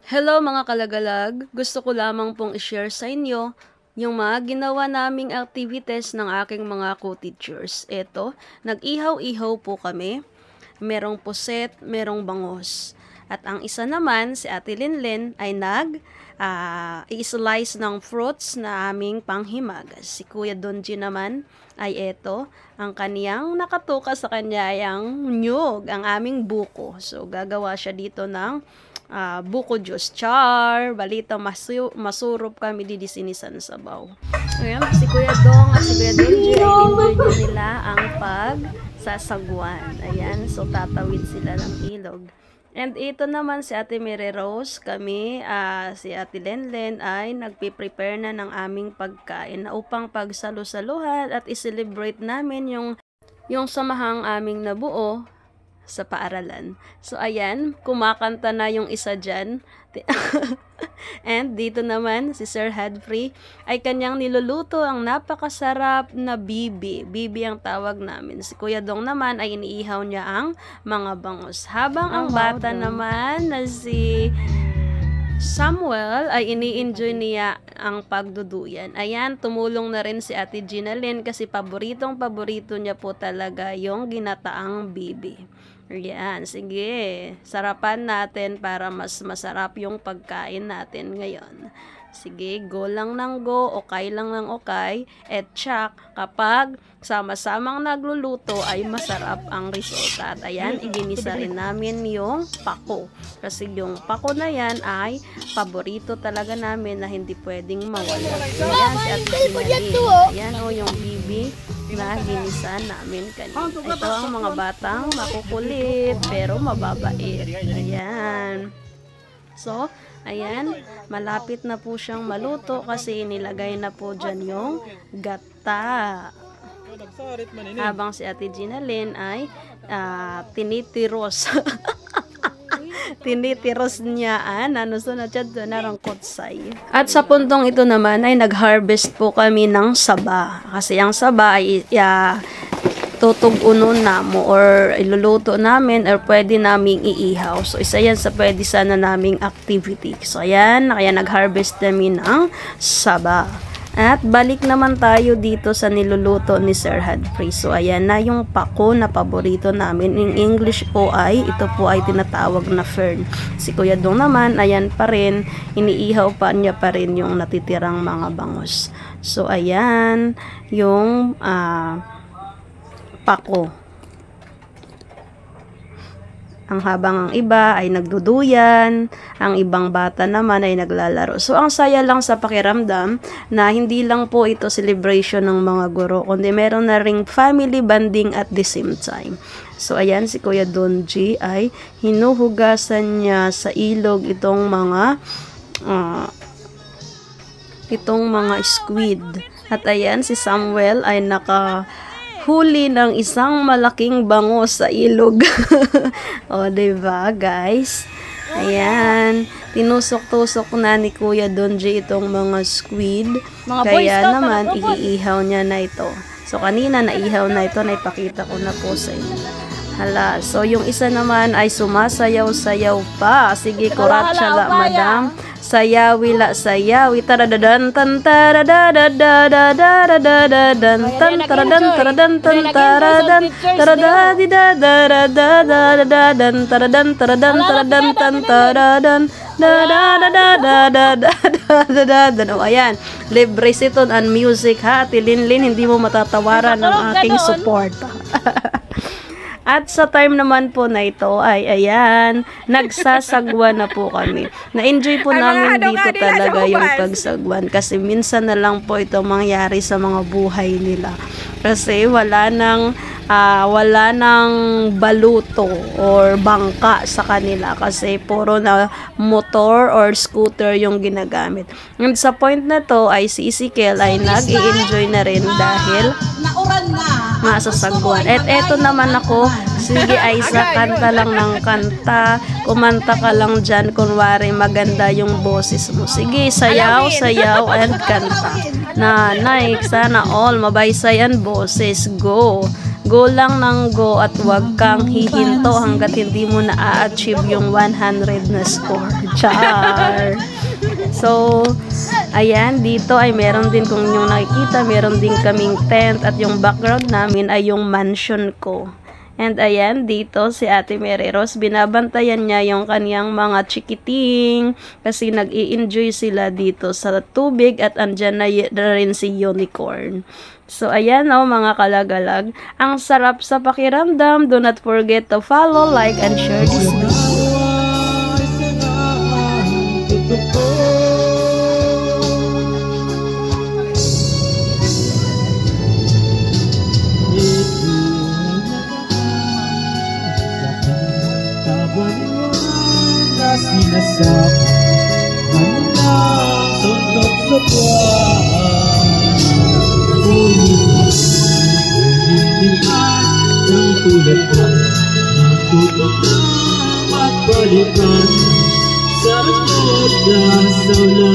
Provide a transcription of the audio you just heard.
Hello mga kalagalag, gusto ko lamang pong i-share sa inyo yung mga ginawa naming activities ng aking mga co-teachers. Ito, nag-ihaw-ihaw po kami, merong puset, merong bangos. At ang isa naman, si Ate Linlin ay i-slice ng fruits na aming panghimagas. Si Kuya Donji naman ay ito, ang kaniyang nakatuka sa kanya ay ang nyug, ang aming buko. So, gagawa siya dito ng buko juice char, balita masurup kami didisinisan sabaw. Ayan, si Kuya Dong at si Kuya Donji ay enjoy nila ang pagsasagwan. Ayan, so tatawid sila ng ilog. And ito naman si Ate Mary Rose, kami, si Ate Lenlen ay nagpiprepare na ng aming pagkain upang pagsalo-saluhan at i-celebrate namin yung samahang aming nabuo sa paaralan. So, ayan, kumakanta na yung isa dyan. And dito naman, si Sir Hadfree ay kanyang niluluto ang napakasarap na bibi. Bibi ang tawag namin. Si Kuya Dong naman ay iniihaw niya ang mga bangus. Habang ang bata naman na si Samuel ay ini-enjoy niya ang pagduduyan. Ayan, tumulong na rin si Ate Ginalyn kasi paborito niya po talaga yung ginataang bibi. Ayan, sige, sarapan natin para mas masarap yung pagkain natin ngayon. Sige, go lang ng go, okay lang ng okay, at tsak, kapag sama-samang nagluluto ay masarap ang resulta. At ayan, iginisa rin namin yung pako. Kasi yung pako na yan ay paborito talaga namin na hindi pwedeng mawala. Ayan, si Ate Ginalyn. Ayan o, yung bibi na ginisa namin kanina. Ito ang mga batang makukulit pero mababait. Ayan. So, ayan, malapit na po siyang maluto kasi inilagay na po dyan yung gata. Habang si Ate Ginalyn ay tinitiros. Tinitiros niya sunod siya na rangkotsay. At sa puntong ito naman ay nag-harvest po kami ng saba. Kasi ang saba ay tutugunon na mo or iluluto namin or pwede naming iihaw. So, isa yan sa pwede sana naming activity. So, ayan, kaya nag-harvest namin ng saba. At balik naman tayo dito sa niluluto ni Sir Hadfree. So, ayan na yung pako na paborito namin. In English po ito po ay tinatawag na fern. Si Kuya Dong naman, ayan pa rin, iniihaw pa niya pa rin yung natitirang mga bangos. So, ayan, yung pako. Ang habang ang iba ay nagduduyan, ang ibang bata naman ay naglalaro. So, ang saya lang sa pakiramdam na hindi lang po ito celebration ng mga guro, kundi meron na ring family bonding at the same time. So, ayan, si Kuya Donji ay hinuhugasan niya sa ilog itong mga squid. At ayan, si Samuel ay huli ng isang malaking bangos sa ilog. O, diba, guys? Ayan. Tinusok-tusok na ni Kuya Donji itong mga squid. Kaya naman, iihaw niya na ito. So, kanina naihaw na ito. Naipakita ko na po sa inyo. Hala. So, yung isa naman ay sumasayaw-sayaw pa. Sige, kuratsala, madam. Sayawi la sayawi taradadan tan taradadadadadadadadan tan taradan taradan tan taradan taradadidadadadadadan taradan taradan taradan tan taradan dadadadadadadadadadan. O, ayan, libre siton and music ha, Ate Linlin, hindi mo matatawaran ang aking support. At sa time naman po na ito ay ayan, nagsasagwa na po kami. Na-enjoy po namin dito talaga yung pagsagwan kasi minsan na lang po ito mangyari sa mga buhay nila. Kasi wala nang baluto or bangka sa kanila kasi puro na motor or scooter yung ginagamit. And sa point na to ay si Ezekiel ay nag-i-enjoy na rin dahil masasagwan. At eto naman ako, sige Aiza, kanta lang ng kanta, kumanta ka lang dyan, kunwari maganda yung boses mo. Sige, sayaw, sayaw, and kanta. Nanay, sana all mabaysay ang boses. Go! Go lang ng go at wag kang hihinto hanggat hindi mo na-achieve yung 100 na score. Char! So, ayan, dito ay meron din kung yung nakikita, meron din kaming tent at yung background namin ay yung mansion ko. And ayan, dito si Ate Mary Rose, binabantayan niya yung kaniyang mga chikiting kasi nag-i-enjoy sila dito sa tubig at andyan na rin si Unicorn. So ayan mga kalagalag, ang sarap sa pakiramdam. Do not forget to follow, like, and share this video. Sinasabi hanggang suntok sa buwan, ulit-ulit ng tulad ko, natutok na magbalikan sa likod na sa ulan.